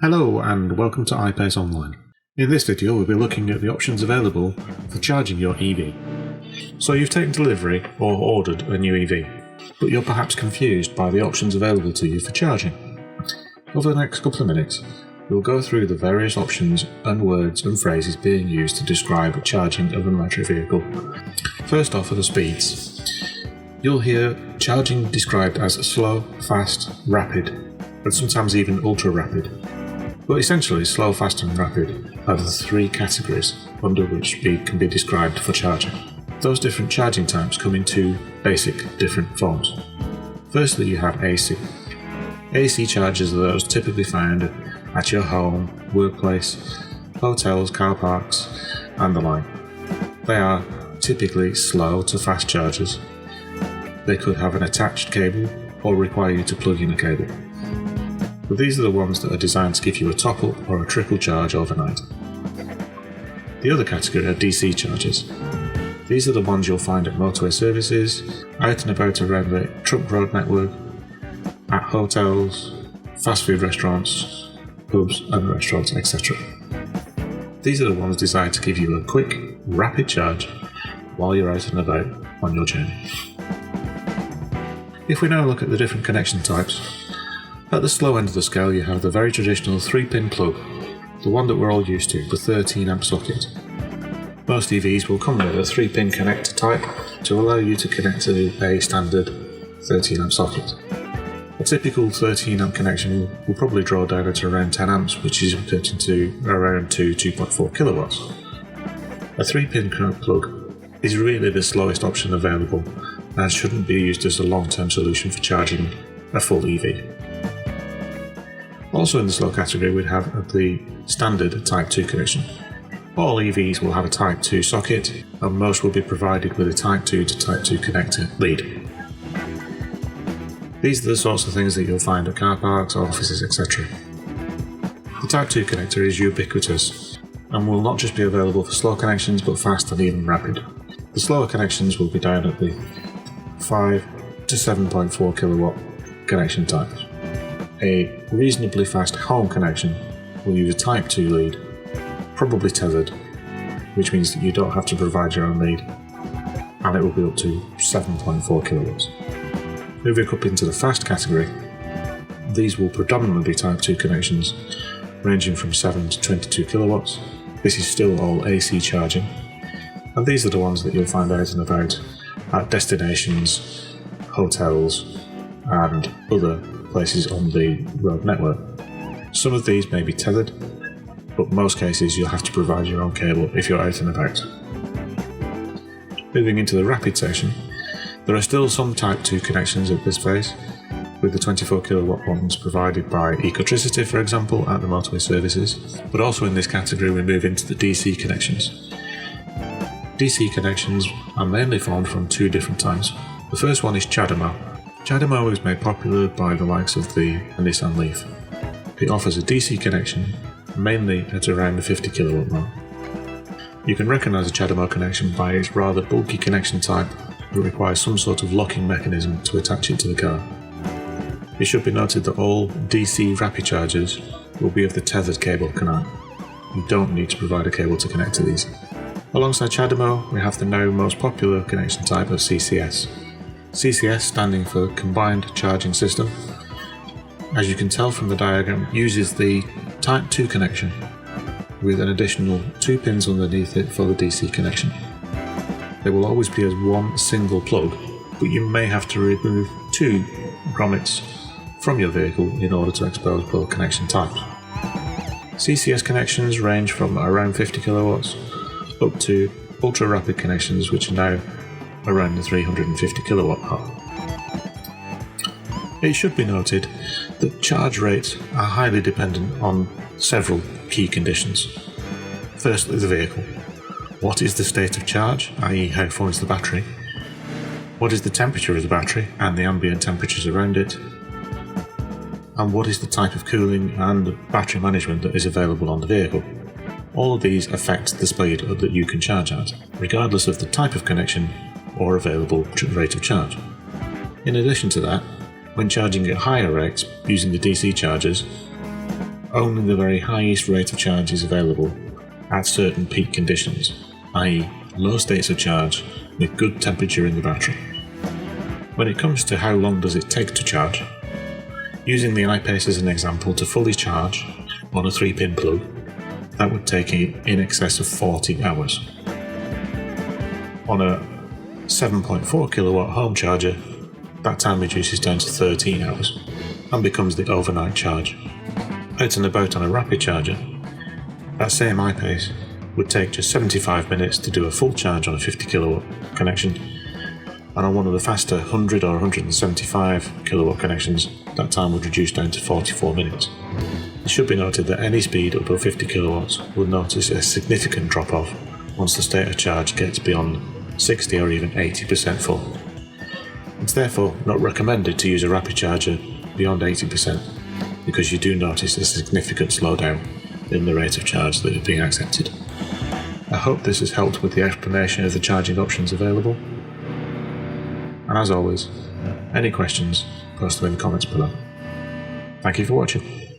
Hello and welcome to ipace.online. In this video we'll be looking at the options available for charging your EV. So you've taken delivery or ordered a new EV, but you're perhaps confused by the options available to you for charging. Over the next couple of minutes we'll go through the various options and words and phrases being used to describe charging of an electric vehicle. First off are the speeds. You'll hear charging described as slow, fast, rapid, and sometimes even ultra rapid. But essentially, slow, fast and rapid are the three categories under which speed can be described for charging. Those different charging types come in two basic different forms. Firstly, you have AC. AC chargers are those typically found at your home, workplace, hotels, car parks, and the like. They are typically slow to fast chargers. They could have an attached cable or require you to plug in a cable. But these are the ones that are designed to give you a top-up or a trickle charge overnight. The other category are DC chargers. These are the ones you'll find at motorway services, out and about around the trunk road network, at hotels, fast food restaurants, pubs and restaurants, etc. These are the ones designed to give you a quick, rapid charge while you're out and about on your journey. If we now look at the different connection types, at the slow end of the scale you have the very traditional 3-pin plug, the one that we're all used to, the 13 amp socket. Most EVs will come with a 3-pin connector type to allow you to connect to a standard 13 amp socket. A typical 13 amp connection will probably draw down at around 10 amps, which is equivalent to around 2.4 kilowatts. A 3-pin plug is really the slowest option available and shouldn't be used as a long-term solution for charging a full EV. Also in the slow category we'd have the standard Type 2 connection. All EVs will have a Type 2 socket and most will be provided with a Type 2 to Type 2 connector lead. These are the sorts of things that you'll find at car parks, offices, etc. The Type 2 connector is ubiquitous and will not just be available for slow connections but fast and even rapid. The slower connections will be down at the 5 to 7.4 kilowatt connection types. A reasonably fast home connection will use a Type 2 lead, probably tethered, which means that you don't have to provide your own lead, and it will be up to 7.4 kilowatts. Moving up into the fast category, these will predominantly be Type 2 connections, ranging from 7 to 22 kilowatts. This is still all AC charging, and these are the ones that you'll find out and about at destinations, hotels, and other places on the road network. Some of these may be tethered, but in most cases you'll have to provide your own cable if you're out and about. Moving into the rapid section, there are still some Type 2 connections at this phase, with the 24 kilowatt ones provided by Ecotricity, for example, at the motorway services, but also in this category we move into the DC connections. DC connections are mainly formed from two different types. The first one is CHAdeMO. CHAdeMO is made popular by the likes of the Nissan Leaf. It offers a DC connection, mainly at around the 50 kilowatt mark. You can recognise a CHAdeMO connection by its rather bulky connection type that requires some sort of locking mechanism to attach it to the car. It should be noted that all DC rapid chargers will be of the tethered cable kind. You don't need to provide a cable to connect to these. Alongside CHAdeMO, we have the now most popular connection type of CCS. CCS standing for Combined Charging System, as you can tell from the diagram, uses the Type 2 connection with an additional 2 pins underneath it for the DC connection. They will always be as one single plug, but you may have to remove 2 grommets from your vehicle in order to expose both connection types. CCS connections range from around 50 kilowatts up to ultra rapid connections which are now around the 350 kilowatt mark. It should be noted that charge rates are highly dependent on several key conditions. Firstly, the vehicle. What is the state of charge, i.e. how full is the battery? What is the temperature of the battery and the ambient temperatures around it? And what is the type of cooling and battery management that is available on the vehicle? All of these affect the speed that you can charge at, regardless of the type of connection or available rate of charge. In addition to that, when charging at higher rates using the DC chargers, only the very highest rate of charge is available at certain peak conditions, i.e. low states of charge with good temperature in the battery. When it comes to how long does it take to charge, using the ipace as an example, to fully charge on a 3-pin plug, that would take in excess of 40 hours. On a 7.4 kilowatt home charger, that time reduces down to 13 hours and becomes the overnight charge. Out and about on a rapid charger, that same ipace would take just 75 minutes to do a full charge on a 50 kilowatt connection, and on one of the faster 100 or 175 kilowatt connections, that time would reduce down to 44 minutes. It should be noted that any speed above 50 kilowatts will notice a significant drop off once the state of charge gets beyond 60 or even 80% full. It's therefore not recommended to use a rapid charger beyond 80% because you do notice a significant slowdown in the rate of charge that is being accepted. I hope this has helped with the explanation of the charging options available. And as always, any questions, post them in the comments below. Thank you for watching.